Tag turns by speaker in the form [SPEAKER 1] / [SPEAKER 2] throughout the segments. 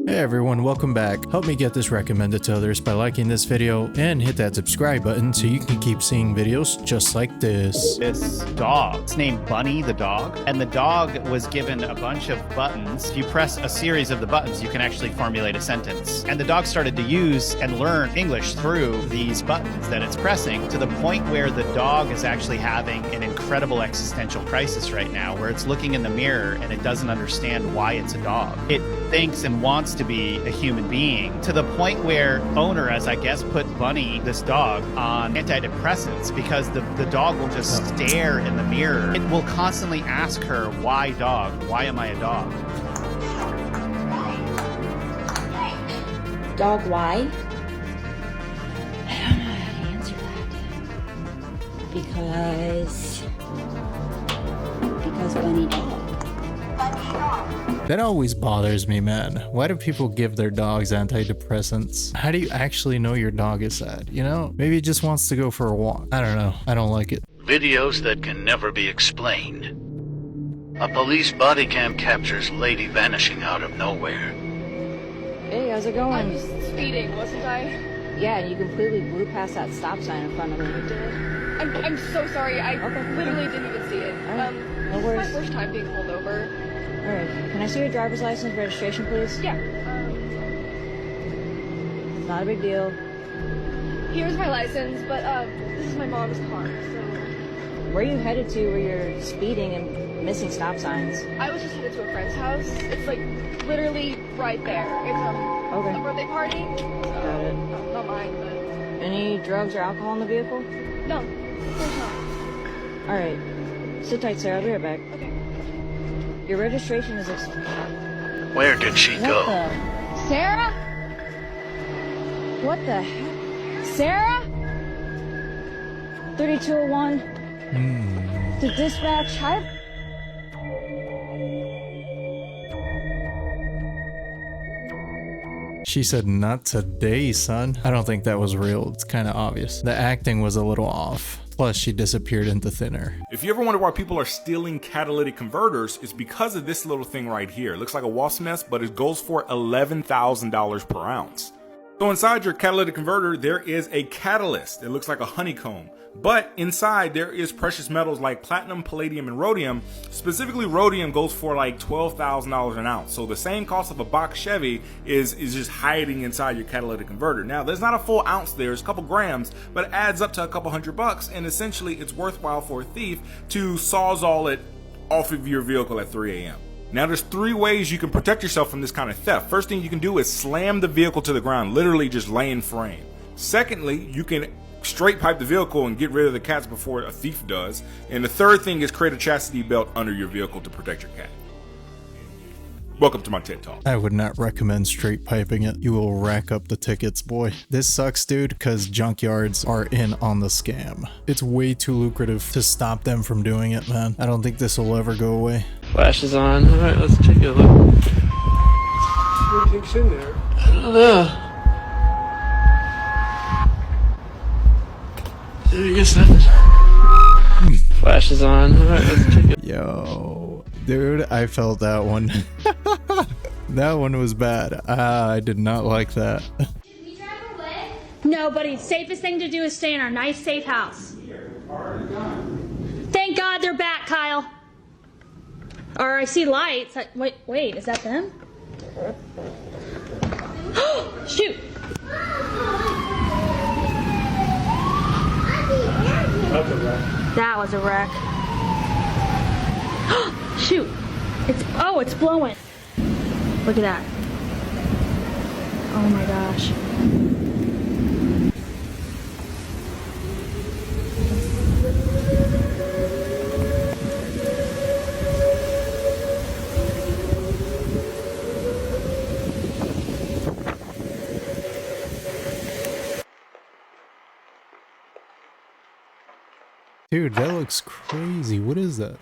[SPEAKER 1] Hey everyone, welcome back. Help me get this recommended to others by liking this video and hit that subscribe button so you can keep seeing videos just like this.
[SPEAKER 2] This dog, it's named Bunny the dog, and the dog was given a bunch of buttons. If you press a series of the buttons, you can actually formulate a sentence. And the dog started to use and learn English through these buttons that it's pressing, to the point where the dog is actually having an incredible existential crisis right now, where it's looking in the mirror and it doesn't understand why it's a dog. It thinks and wants to be a human being, to the point where owner, as I guess, put Bunny, this dog, on antidepressants because the dog will just stare in the mirror. It will constantly ask her, why dog? Why am I a dog?
[SPEAKER 3] Dog, why? I don't know how to answer that. Because Bunny dog.
[SPEAKER 1] That always bothers me, man. Why do people give their dogs antidepressants? How do you actually know your dog is sad? You know, maybe it just wants to go for a walk. I don't know. I don't like it.
[SPEAKER 4] Videos that can never be explained. A police body cam captures lady vanishing out of nowhere.
[SPEAKER 3] Hey, how's it going?
[SPEAKER 5] I was speeding, wasn't I?
[SPEAKER 3] Yeah, and you completely blew past that stop sign in front of me.
[SPEAKER 5] I did. I'm so sorry. I literally didn't even see it.
[SPEAKER 3] Right.
[SPEAKER 5] This is my first time being pulled over.
[SPEAKER 3] Alright, can I see your driver's license registration, please?
[SPEAKER 5] Yeah.
[SPEAKER 3] Not a big deal.
[SPEAKER 5] Here's my license, but this is my mom's car, so...
[SPEAKER 3] Where are you headed to where you're speeding and missing stop signs?
[SPEAKER 5] I was just headed to a friend's house. It's like literally right there. It's
[SPEAKER 3] Okay.
[SPEAKER 5] a birthday party. So,
[SPEAKER 3] Got it.
[SPEAKER 5] not mine, but...
[SPEAKER 3] Any drugs or alcohol in the vehicle?
[SPEAKER 5] No, of course not.
[SPEAKER 3] Alright. Sit tight, Sarah. I'll be right back.
[SPEAKER 5] Okay.
[SPEAKER 3] Your registration is
[SPEAKER 4] Where did she go?
[SPEAKER 3] Sarah? What the heck? Sarah? 3201. To dispatch.
[SPEAKER 1] She said, not today, son. I don't think that was real. It's kind of obvious. The acting was a little off. Plus, she disappeared into thin air.
[SPEAKER 6] If you ever wonder why people are stealing catalytic converters, it's because of this little thing right here. It looks like a wasp nest, but it goes for $11,000 per ounce. So inside your catalytic converter, there is a catalyst. It looks like a honeycomb. But inside, there is precious metals like platinum, palladium, and rhodium. Specifically, rhodium goes for like $12,000 an ounce. So the same cost of a box Chevy is just hiding inside your catalytic converter. Now, there's not a full ounce there. It's a couple grams, but it adds up to a couple $100. And essentially, it's worthwhile for a thief to sawzall it off of your vehicle at 3 a.m. Now, there's 3 ways you can protect yourself from this kind of theft. First thing you can do is slam the vehicle to the ground, literally just lay in frame. Secondly, you can straight pipe the vehicle and get rid of the cats before a thief does. And the third thing is create a chastity belt under your vehicle to protect your cat. Welcome to my TED Talk.
[SPEAKER 1] I would not recommend straight piping it. You will rack up the tickets, boy. This sucks, dude, because junkyards are in on the scam. It's way too lucrative to stop them from doing it, man. I don't think this will ever go away.
[SPEAKER 7] Flash is on. Alright, let's take a look.
[SPEAKER 8] What do you think's in there?
[SPEAKER 7] I don't know. I guess nothing. Flash is on. Alright, let's take it.
[SPEAKER 1] Yo, dude, I felt that one. That one was bad. I did not like that.
[SPEAKER 9] Should we drive away? No, buddy. Safest thing to do is stay in our nice, safe house. Thank God they're back, Kyle. Or I see lights. Wait, is that them? Shoot! That was a wreck. Shoot! It's blowing. Look at that. Oh my gosh.
[SPEAKER 1] Dude, that looks crazy. What is that?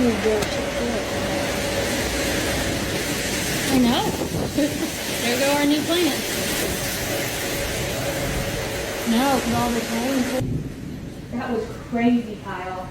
[SPEAKER 9] really good. I know. There go our new plant. No, because all the time. That was crazy, Kyle.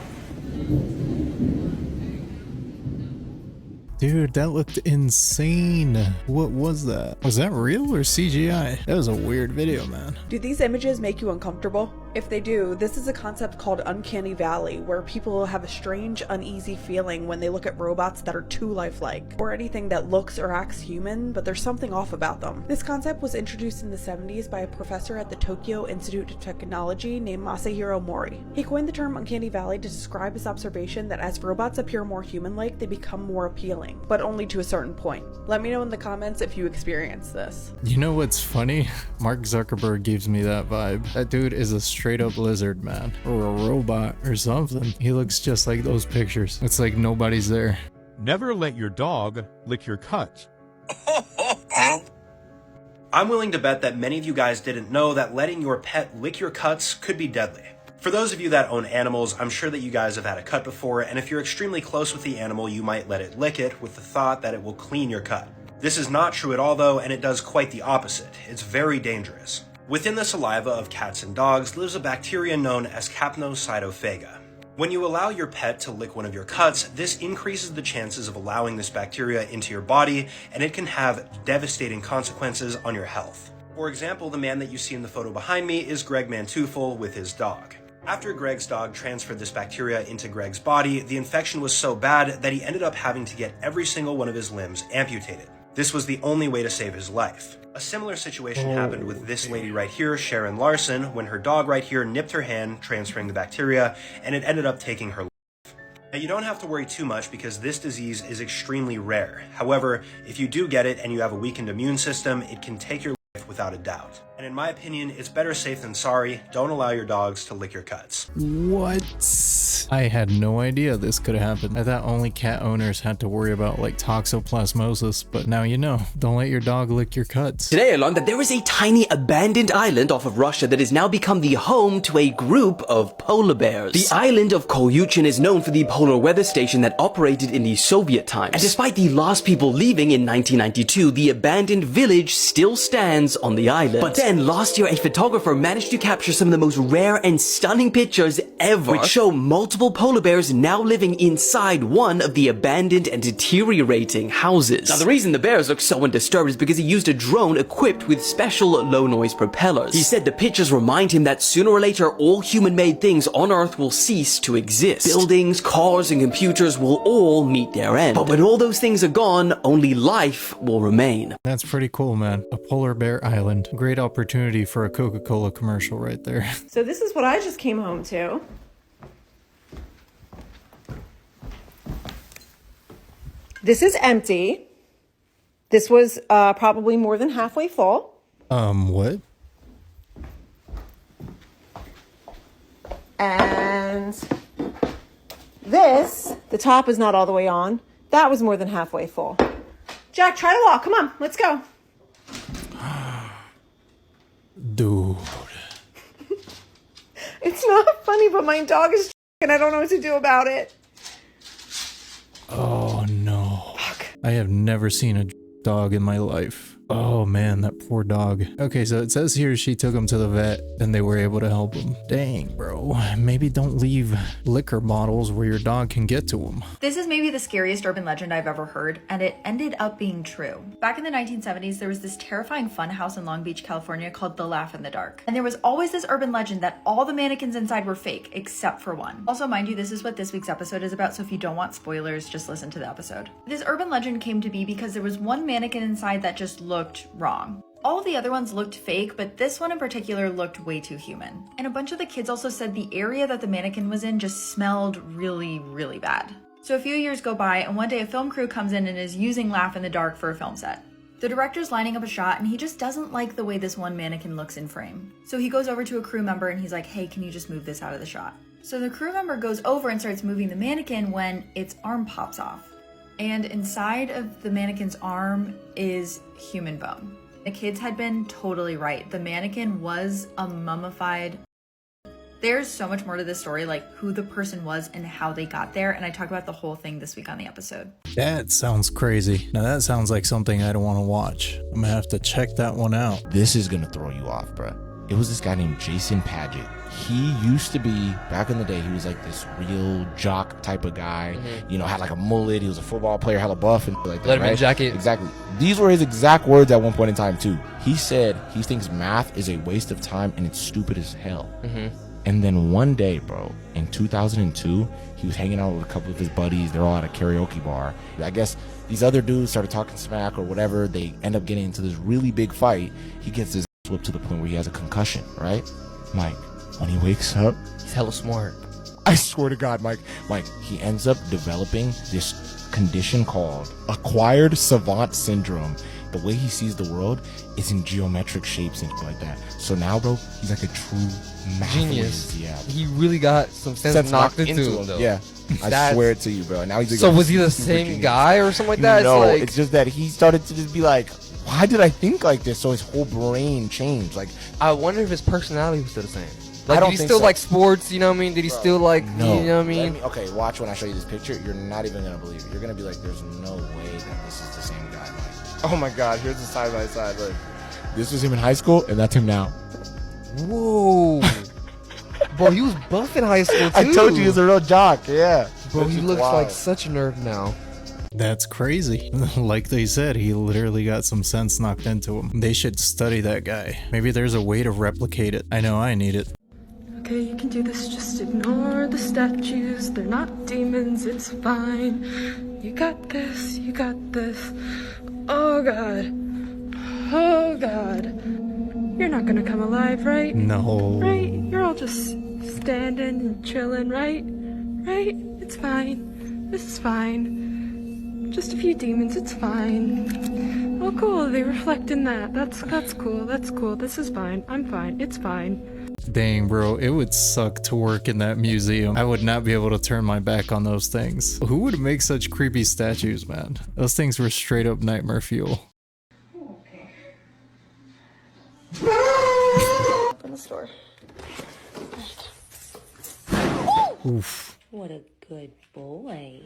[SPEAKER 1] Dude, that looked insane. What was that? Was that real or CGI? That was a weird video, man.
[SPEAKER 10] Do these images make you uncomfortable? If they do, this is a concept called Uncanny Valley, where people have a strange, uneasy feeling when they look at robots that are too lifelike, or anything that looks or acts human, but there's something off about them. This concept was introduced in the 70s by a professor at the Tokyo Institute of Technology named Masahiro Mori. He coined the term Uncanny Valley to describe his observation that as robots appear more human-like, they become more appealing, but only to a certain point. Let me know in the comments if you experience this.
[SPEAKER 1] You know what's funny? Mark Zuckerberg gives me that vibe. That dude is a straight up lizard, man, or a robot or something. He looks just like those pictures. It's like nobody's there.
[SPEAKER 11] Never let your dog lick your cuts.
[SPEAKER 12] I'm willing to bet that many of you guys didn't know that letting your pet lick your cuts could be deadly. For those of you that own animals, I'm sure that you guys have had a cut before, and if you're extremely close with the animal, you might let it lick it with the thought that it will clean your cut. This is not true at all though, and it does quite the opposite. It's very dangerous. Within the saliva of cats and dogs lives a bacteria known as capnocytophaga. When you allow your pet to lick one of your cuts, this increases the chances of allowing this bacteria into your body, and it can have devastating consequences on your health. For example, the man that you see in the photo behind me is Greg Mantufel with his dog. After Greg's dog transferred this bacteria into Greg's body, the infection was so bad that he ended up having to get every single one of his limbs amputated. This was the only way to save his life. A similar situation happened with this lady right here, Sharon Larson, when her dog right here nipped her hand, transferring the bacteria, and it ended up taking her life. Now, you don't have to worry too much because this disease is extremely rare. However, if you do get it and you have a weakened immune system, it can take your life without a doubt. And in my opinion, it's better safe than sorry. Don't allow your dogs to lick your cuts.
[SPEAKER 1] What? I had no idea this could have happened. I thought only cat owners had to worry about like toxoplasmosis, but now you know. Don't let your dog lick your cuts.
[SPEAKER 13] Today I learned that there is a tiny abandoned island off of Russia that has now become the home to a group of polar bears. The island of Kolyuchin is known for the polar weather station that operated in the Soviet times. And despite the last people leaving in 1992, the abandoned village still stands on the island. But then last year, a photographer managed to capture some of the most rare and stunning pictures ever, which show multiple polar bears now living inside one of the abandoned and deteriorating houses. Now, the reason the bears look so undisturbed is because he used a drone equipped with special low-noise propellers. He said the pictures remind him that sooner or later, all human-made things on Earth will cease to exist. Buildings, cars, and computers will all meet their end. But when all those things are gone, only life will remain.
[SPEAKER 1] That's pretty cool, man. A polar bear island. Great opportunity for a Coca-Cola commercial right there.
[SPEAKER 14] So this is what I just came home to. This is empty. This was probably more than halfway full.
[SPEAKER 1] What?
[SPEAKER 14] And this, the top is not all the way on. That was more than halfway full. Jack, try to walk. Come on, let's go.
[SPEAKER 1] Dude.
[SPEAKER 14] It's not funny, but my dog is and I don't know what to do about it.
[SPEAKER 1] Oh no.
[SPEAKER 14] Fuck.
[SPEAKER 1] I have never seen a dog in my life. Oh man, that poor dog. Okay, so it says here she took him to the vet and they were able to help him. Dang, bro. Maybe don't leave liquor bottles where your dog can get to them.
[SPEAKER 15] This is maybe the scariest urban legend I've ever heard, and it ended up being true. Back in the 1970s, there was this terrifying fun house in Long Beach, California called The Laugh in the Dark. And there was always this urban legend that all the mannequins inside were fake, except for one. Also, mind you, this is what this week's episode is about, so if you don't want spoilers, just listen to the episode. This urban legend came to be because there was one mannequin inside that just looked wrong. All of the other ones looked fake, but this one in particular looked way too human. And a bunch of the kids also said the area that the mannequin was in just smelled really, really bad. So a few years go by, and one day a film crew comes in and is using Laugh in the Dark for a film set. The director's lining up a shot, and he just doesn't like the way this one mannequin looks in frame. So he goes over to a crew member and he's like, hey, can you just move this out of the shot? So the crew member goes over and starts moving the mannequin when its arm pops off. And inside of the mannequin's arm is human bone. The kids had been totally right. The mannequin was a mummified There's so much more to this story, like who the person was and how they got there, and I talk about the whole thing this week on the episode.
[SPEAKER 1] That sounds crazy. Now that sounds like something I don't want to watch. I'm gonna have to check that one out.
[SPEAKER 16] This is gonna throw you off, bro. It was this guy named Jason Padgett. He used to be, back in the day, he was like this real jock type of guy. You know, had like a mullet. He was a football player, hella buff and like that,
[SPEAKER 7] Letterman
[SPEAKER 16] right?
[SPEAKER 7] jacket.
[SPEAKER 16] Exactly. These were his exact words at one point in time too. He said he thinks math is a waste of time and it's stupid as hell. And then one day, bro, in 2002, he was hanging out with a couple of his buddies. They're all at a karaoke bar. I guess these other dudes started talking smack or whatever. They end up getting into this really big fight. He gets his whipped to the point where he has a concussion, right? Mike, when he wakes up,
[SPEAKER 7] he's hella smart.
[SPEAKER 16] I swear to God, Mike, he ends up developing this condition called acquired Savant syndrome. The way he sees the world is in geometric shapes and like that. So now, bro, he's like a true math
[SPEAKER 7] genius.
[SPEAKER 16] whiz. Yeah.
[SPEAKER 7] He really got some sense knocked into him, though.
[SPEAKER 16] Yeah. I swear it to you, bro. Now he's like
[SPEAKER 7] so was he the same guy or something like that?
[SPEAKER 16] No,
[SPEAKER 7] it's, like...
[SPEAKER 16] it's just that he started to just be like, why did I think like this? So his whole brain changed. Like,
[SPEAKER 7] I wonder if his personality was still the same. Like,
[SPEAKER 16] I don't
[SPEAKER 7] did he
[SPEAKER 16] think
[SPEAKER 7] still
[SPEAKER 16] so.
[SPEAKER 7] like sports? You know what I mean? Did he still like?
[SPEAKER 16] No.
[SPEAKER 7] You know what I mean?
[SPEAKER 16] Okay, watch when I show you this picture. You're not even gonna believe it. You're gonna be like, "There's no way that this is the same guy." Like, oh my God, here's the side by side. Look, this was him in high school, and that's him now.
[SPEAKER 7] Whoa, bro, he was buff in high school too.
[SPEAKER 16] I told you he was a real jock. Yeah,
[SPEAKER 7] bro, he looks like such a nerd now.
[SPEAKER 1] That's crazy. Like they said, he literally got some sense knocked into him. They should study that guy. Maybe there's a way to replicate it. I know I need it.
[SPEAKER 17] Okay, you can do this, just ignore the statues. They're not demons, it's fine. You got this, you got this. Oh God. Oh God. You're not gonna come alive, right?
[SPEAKER 1] No.
[SPEAKER 17] Right? You're all just standing and chilling, right? Right? It's fine. This is fine. Just a few demons, it's fine. Oh cool, they reflect in that. That's cool, that's cool. This is fine. I'm fine. It's fine.
[SPEAKER 1] Dang, bro, it would suck to work in that museum. I would not be able to turn my back on those things. Who would make such creepy statues, man? Those things were straight up nightmare fuel.
[SPEAKER 17] Open the store.
[SPEAKER 1] Oof.
[SPEAKER 18] What a good boy.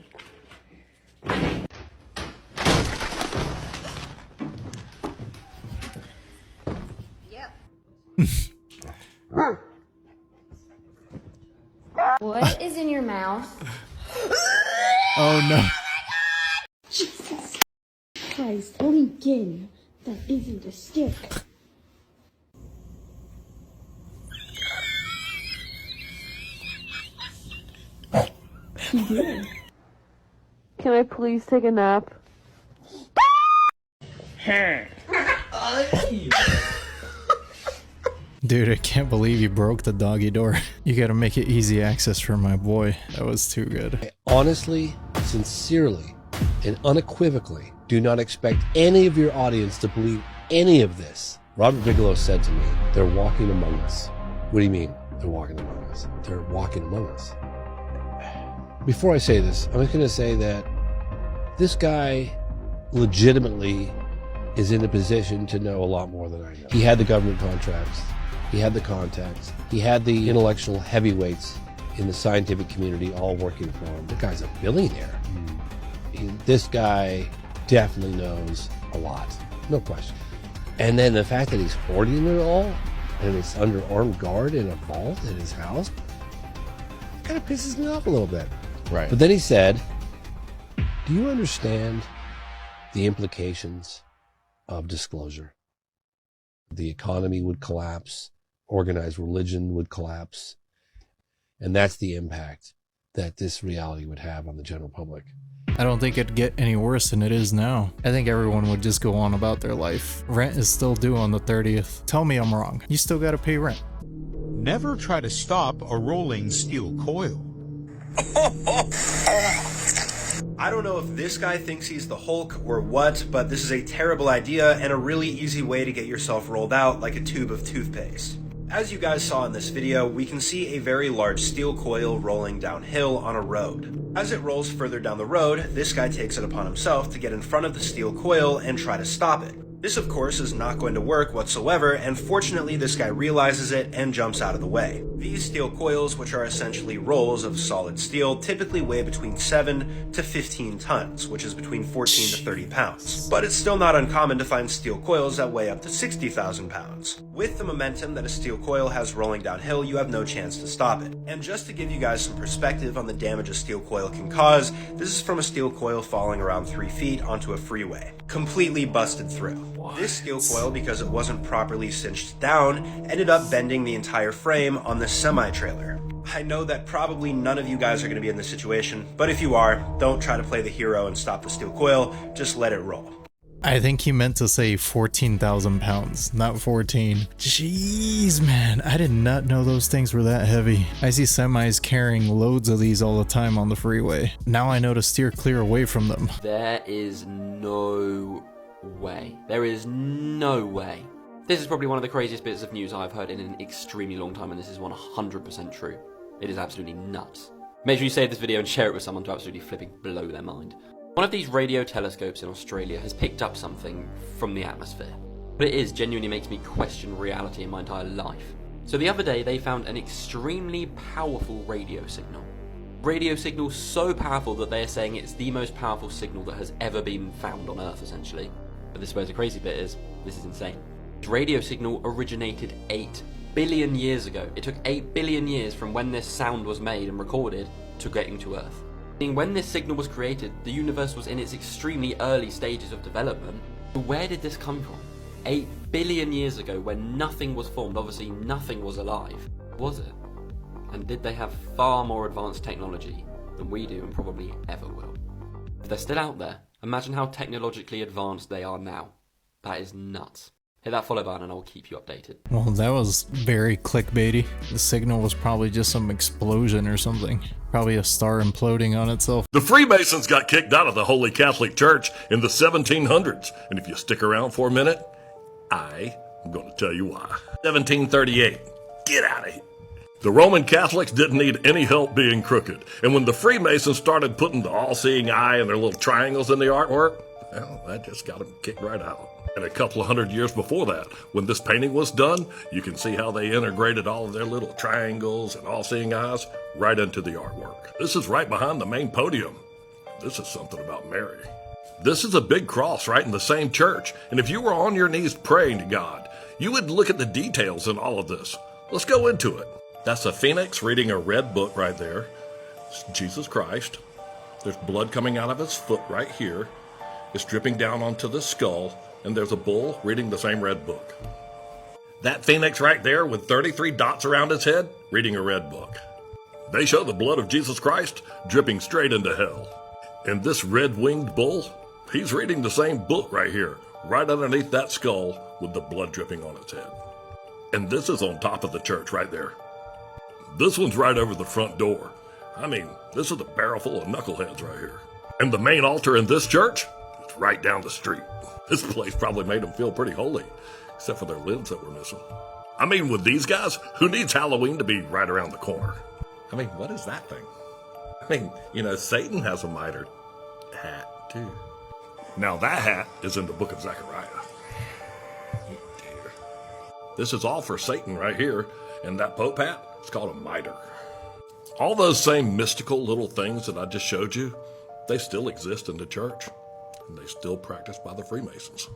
[SPEAKER 19] What is in your mouth?
[SPEAKER 1] Oh no.
[SPEAKER 19] Jesus Christ, only again. That isn't a stick.
[SPEAKER 17] Can I please take a nap?
[SPEAKER 1] Dude, I can't believe you broke the doggy door. You gotta make it easy access for my boy. That was too good.
[SPEAKER 20] I honestly, sincerely, and unequivocally do not expect any of your audience to believe any of this. Robert Bigelow said to me, "They're walking among us." What do you mean, they're walking among us? They're walking among us. Before I say this, I'm just going to say that this guy legitimately is in a position to know a lot more than I know. He had the government contracts. He had the contacts. He had the intellectual heavyweights in the scientific community all working for him. The guy's a billionaire. This guy definitely knows a lot, no question. And then the fact that he's hoarding it all and it's under armed guard in a vault in his house kind of pisses me off a little bit.
[SPEAKER 16] Right.
[SPEAKER 20] But then he said, "Do you understand the implications of disclosure? The economy would collapse, organized religion would collapse, and that's the impact that this reality would have on the general public."
[SPEAKER 1] I don't think it'd get any worse than it is now. I think everyone would just go on about their life. Rent is still due on the 30th. Tell me I'm wrong. You still gotta pay rent.
[SPEAKER 11] Never try to stop a rolling steel coil.
[SPEAKER 12] I don't know if this guy thinks he's the Hulk or what, but this is a terrible idea and a really easy way to get yourself rolled out like a tube of toothpaste. As you guys saw in this video, we can see a very large steel coil rolling downhill on a road. As it rolls further down the road, this guy takes it upon himself to get in front of the steel coil and try to stop it. This, of course, is not going to work whatsoever, and fortunately this guy realizes it and jumps out of the way. These steel coils, which are essentially rolls of solid steel, typically weigh between 7 to 15 tons, which is between 14 to 30 pounds. But it's still not uncommon to find steel coils that weigh up to 60,000 pounds. With the momentum that a steel coil has rolling downhill, you have no chance to stop it. And just to give you guys some perspective on the damage a steel coil can cause, this is from a steel coil falling around 3 feet onto a freeway. Completely busted through. This steel coil, because it wasn't properly cinched down, ended up bending the entire frame on this semi-trailer. I know that probably none of you guys are going to be in this situation, but if you are, don't try to play the hero and stop the steel coil, just let it roll.
[SPEAKER 1] I think he meant to say 14,000 pounds, not 14. Jeez, man, I did not know those things were that heavy. I see semis carrying loads of these all the time on the freeway. Now I know to steer clear away from them.
[SPEAKER 13] There is no way. There is no way. This is probably one of the craziest bits of news I've heard in an extremely long time, and this is 100% true. It is absolutely nuts. Make sure you save this video and share it with someone to absolutely flipping blow their mind. One of these radio telescopes in Australia has picked up something from the atmosphere. But it genuinely makes me question reality in my entire life. So the other day they found an extremely powerful radio signal. Radio signal so powerful that they're saying it's the most powerful signal that has ever been found on Earth, essentially. But this is where the crazy bit is, this is insane. This radio signal originated 8 billion years ago. It took 8 billion years from when this sound was made and recorded to getting to Earth. When this signal was created, the universe was in its extremely early stages of development. Where did this come from? 8 billion years ago, when nothing was formed, obviously nothing was alive. Was it? And did they have far more advanced technology than we do and probably ever will? If they're still out there, imagine how technologically advanced they are now. That is nuts. Hit that follow button and I'll keep you updated.
[SPEAKER 1] Well, that was very clickbaity. The signal was probably just some explosion or something. Probably a star imploding on itself.
[SPEAKER 21] The Freemasons got kicked out of the Holy Catholic Church in the 1700s. And if you stick around for a minute, I'm going to tell you why. 1738. Get out of here. The Roman Catholics didn't need any help being crooked. And when the Freemasons started putting the all-seeing eye and their little triangles in the artwork, well, that just got them kicked right out. And a couple of hundred years before that, when this painting was done, you can see how they integrated all of their little triangles and all-seeing eyes right into the artwork. This is right behind the main podium. This is something about Mary. This is a big cross right in the same church, and if you were on your knees praying to God, you would look at the details in all of this. Let's go into it. That's a phoenix reading a red book right there. It's Jesus Christ. There's blood coming out of his foot right here. It's dripping down onto the skull. And there's a bull reading the same red book. That phoenix right there with 33 dots around its head, reading a red book. They show the blood of Jesus Christ dripping straight into hell. And this red-winged bull, he's reading the same book right here, right underneath that skull with the blood dripping on its head. And this is on top of the church right there. This one's right over the front door. I mean, this is a barrel full of knuckleheads right here. And the main altar in this church is right down the street. This place probably made them feel pretty holy, except for their limbs that were missing. I mean, with these guys, who needs Halloween to be right around the corner? I mean, what is that thing? I mean, you know, Satan has a mitre hat, too. Now that hat is in the book of Zechariah. Oh, dear. This is all for Satan right here, and that Pope hat, it's called a mitre. All those same mystical little things that I just showed you, they still exist in the church. And they still practiced by the Freemasons.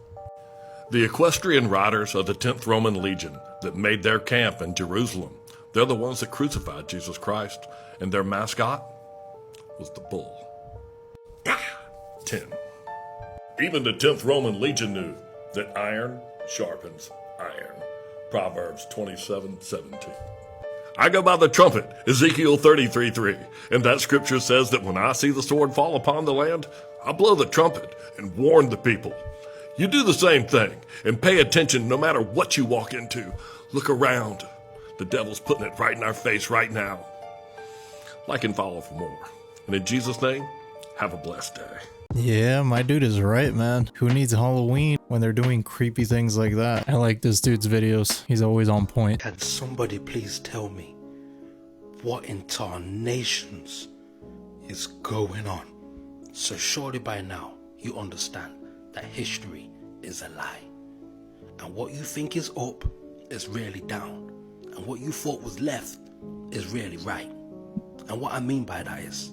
[SPEAKER 21] The equestrian riders of the 10th Roman Legion that made their camp in Jerusalem, they're the ones that crucified Jesus Christ, and their mascot was the bull. 10. Even the 10th Roman Legion knew that iron sharpens iron. Proverbs 27:17. I go by the trumpet, Ezekiel 33:3, and that scripture says that when I see the sword fall upon the land, I blow the trumpet and warn the people. You do the same thing and pay attention no matter what you walk into. Look around. The devil's putting it right in our face right now. Like and follow for more. And in Jesus' name, have a blessed day.
[SPEAKER 1] Yeah, my dude is right, man. Who needs Halloween when they're doing creepy things like that? I like this dude's videos. He's always on point.
[SPEAKER 22] Can somebody please tell me what in tarnations is going on? So surely by now you understand that history is a lie. And what you think is up is really down. And what you thought was left is really right. And what I mean by that is,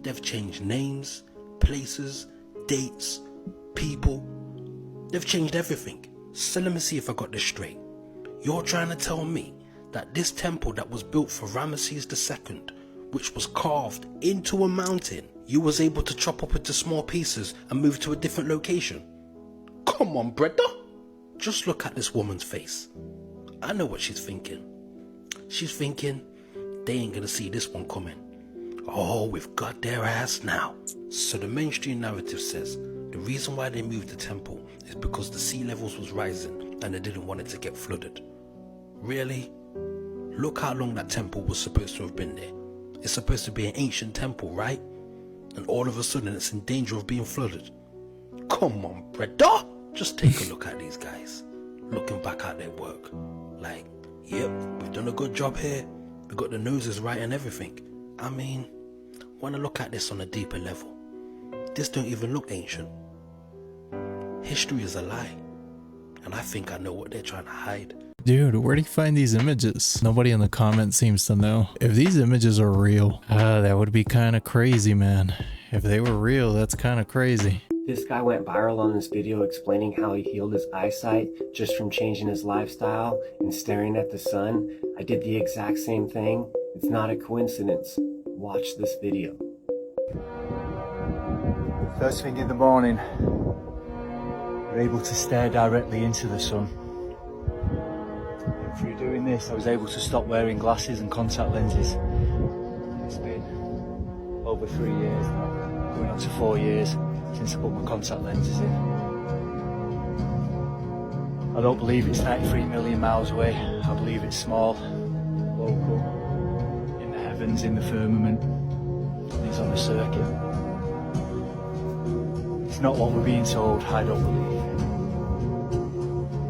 [SPEAKER 22] they've changed names, places, dates, people. They've changed everything. So let me see if I got this straight. You're trying to tell me that this temple that was built for Ramesses II, which was carved into a mountain, you was able to chop up into small pieces and move to a different location? Come on, brother. Just look at this woman's face. I know what she's thinking. She's thinking, they ain't gonna see this one coming. Oh, we've got their ass now. So the mainstream narrative says the reason why they moved the temple is because the sea levels was rising and they didn't want it to get flooded. Really? Look how long that temple was supposed to have been there. It's supposed to be an ancient temple, right? And all of a sudden it's in danger of being flooded. Come on, brother. Just take a look at these guys, looking back at their work. Like, yep, we've done a good job here. We got the noses right and everything. I mean, when I look at this on a deeper level, this don't even look ancient. History is a lie. And I think I know what they're trying to hide.
[SPEAKER 1] Dude, where do you find these images? Nobody in the comments seems to know. If these images are real, that would be kind of crazy, man. If they were real, that's kind of crazy.
[SPEAKER 2] This guy went viral on this video explaining how he healed his eyesight just from changing his lifestyle and staring at the sun. I did the exact same thing. It's not a coincidence. Watch this video.
[SPEAKER 5] First thing in the morning, we're able to stare directly into the sun. And through doing this, I was able to stop wearing glasses and contact lenses. It's been over 3 years now, going on to 4 years since I put my contact lenses in. I don't believe it's 93 million miles away. I believe it's small, local, in the heavens, in the firmament. It's on the circuit. It's not what we're being told, I don't believe.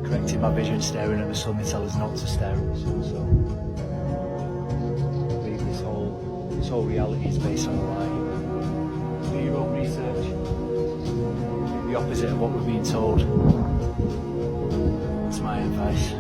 [SPEAKER 5] Correcting my vision, staring at the sun, they tell us not to stare at the sun, so I believe this whole reality is based on a lie. Do your own research. The opposite of what we're being told. That's my advice.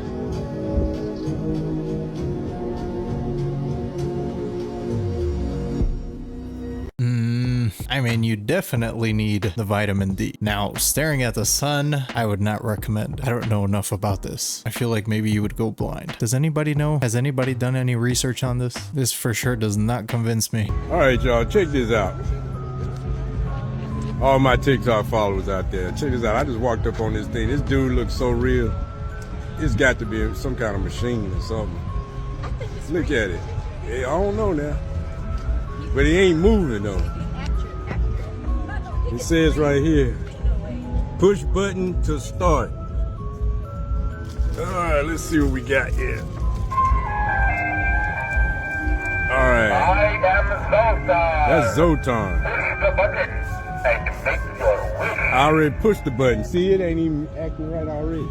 [SPEAKER 1] I mean, you definitely need the vitamin D. Now, staring at the sun, I would not recommend. I don't know enough about this. I feel like maybe you would go blind. Does anybody know? Has anybody done any research on this? This for sure does not convince me.
[SPEAKER 23] All right, y'all, check this out. All my TikTok followers out there, check this out. I just walked up on this thing. This dude looks so real. It's got to be some kind of machine or something. Look at it. I don't know now. But he ain't moving though. It says right here, push button to start. All right, let's see what we got here. All right.
[SPEAKER 24] I am Zotan.
[SPEAKER 23] That's Zotan.
[SPEAKER 24] Push the button and make your wish.
[SPEAKER 23] I already pushed the button. See, it ain't even acting right already.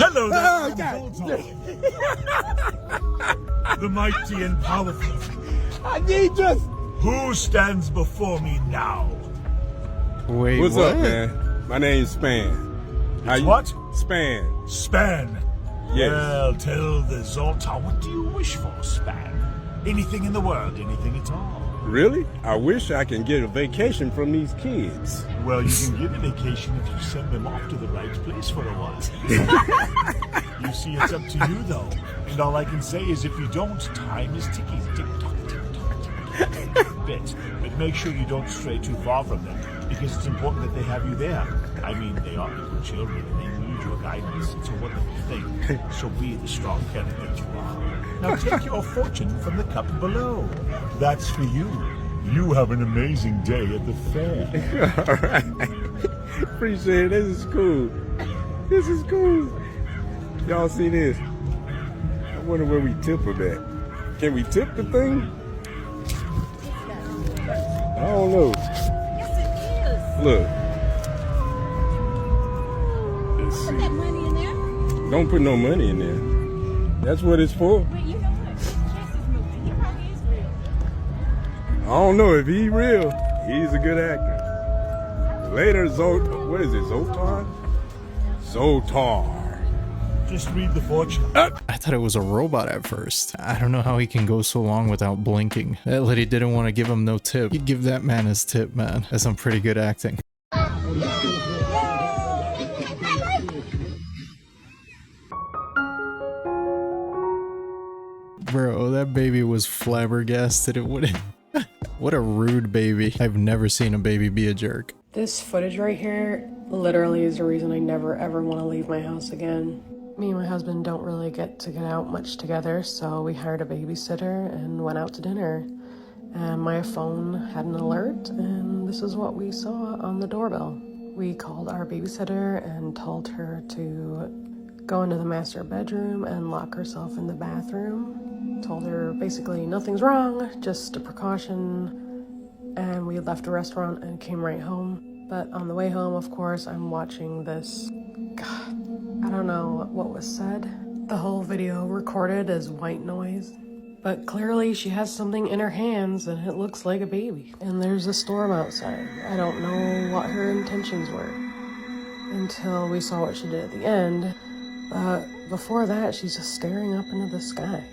[SPEAKER 25] Hello there,
[SPEAKER 23] Oh,
[SPEAKER 25] God. The mighty and powerful.
[SPEAKER 23] I need just.
[SPEAKER 25] Who stands before me now?
[SPEAKER 1] Wait,
[SPEAKER 23] What's
[SPEAKER 1] what?
[SPEAKER 23] up, man? My name's Span.
[SPEAKER 25] What?
[SPEAKER 23] Span.
[SPEAKER 25] Span.
[SPEAKER 23] Yes.
[SPEAKER 25] Well, tell the Zoltar, what do you wish for, Span? Anything in the world, anything at all.
[SPEAKER 23] Really? I wish I can get a vacation from these kids.
[SPEAKER 25] Well, you can get a vacation if you send them off to the right place for a while. You see, it's up to you, though. And all I can say is if you don't, time is ticking. Tick-tock, tick-tock, tick-tock. But make sure you don't stray too far from them, because it's important that they have you there. I mean, they are little children, and they need your guidance. It's a wonderful thing. So be the strong candidate you are. Now take your fortune from the cup below. That's for you. You have an amazing day at the fair.
[SPEAKER 23] All right. Appreciate it. This is cool. This is cool. Y'all see this? I wonder where we tip them at. Can we tip the thing? I don't know.
[SPEAKER 19] Yes, it is.
[SPEAKER 23] Look. Let's
[SPEAKER 19] Put
[SPEAKER 23] see.
[SPEAKER 19] that money in there.
[SPEAKER 23] Don't put no money in there. That's what it's for.
[SPEAKER 19] Wait, you know what? Jess is moving. He probably is real.
[SPEAKER 23] I don't know if he's real. He's a good actor. Later, what is it, Zotar? Zotar.
[SPEAKER 25] Just read the fortune.
[SPEAKER 1] I thought it was a robot at first. I don't know how he can go so long without blinking. That lady didn't want to give him no tip. You give that man his tip, man. That's some pretty good acting. Bro, that baby was flabbergasted. It wouldn't. What a rude baby. I've never seen a baby be a jerk.
[SPEAKER 3] This footage right here literally is the reason I never ever want to leave my house again. Me and my husband don't really get out much together, so we hired a babysitter and went out to dinner. And my phone had an alert, and this is what we saw on the doorbell. We called our babysitter and told her to go into the master bedroom and lock herself in the bathroom. Told her basically nothing's wrong, just a precaution. And we left the restaurant and came right home. But on the way home, of course, I'm watching this. God, I don't know what was said. The whole video recorded as white noise. But clearly she has something in her hands and it looks like a baby. And there's a storm outside. I don't know what her intentions were until we saw what she did at the end. But before that, she's just staring up into the sky.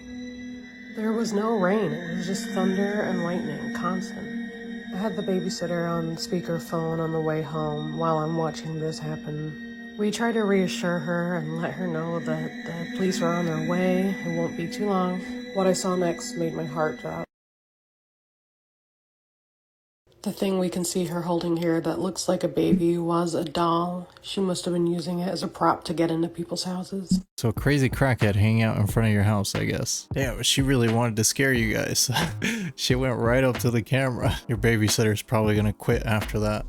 [SPEAKER 3] There was no rain. It was just thunder and lightning, constant. I had the babysitter on speakerphone on the way home while I'm watching this happen. We tried to reassure her and let her know that the police are on their way. It won't be too long. What I saw next made my heart drop. The thing we can see her holding here that looks like a baby was a doll. She must have been using it as a prop to get into people's houses.
[SPEAKER 1] So a crazy crackhead hanging out in front of your house, I guess. Yeah, she really wanted to scare you guys. She went right up to the camera. Your babysitter's probably gonna quit after that.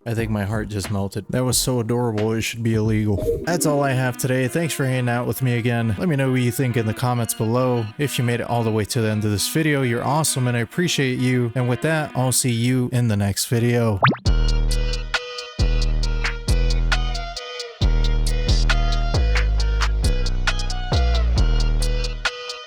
[SPEAKER 1] I think my heart just melted. That was so adorable, it should be illegal. That's all I have today. Thanks for hanging out with me again. Let me know what you think in the comments below. If you made it all the way to the end of this video, you're awesome and I appreciate you. And with that, I'll see you in the next video.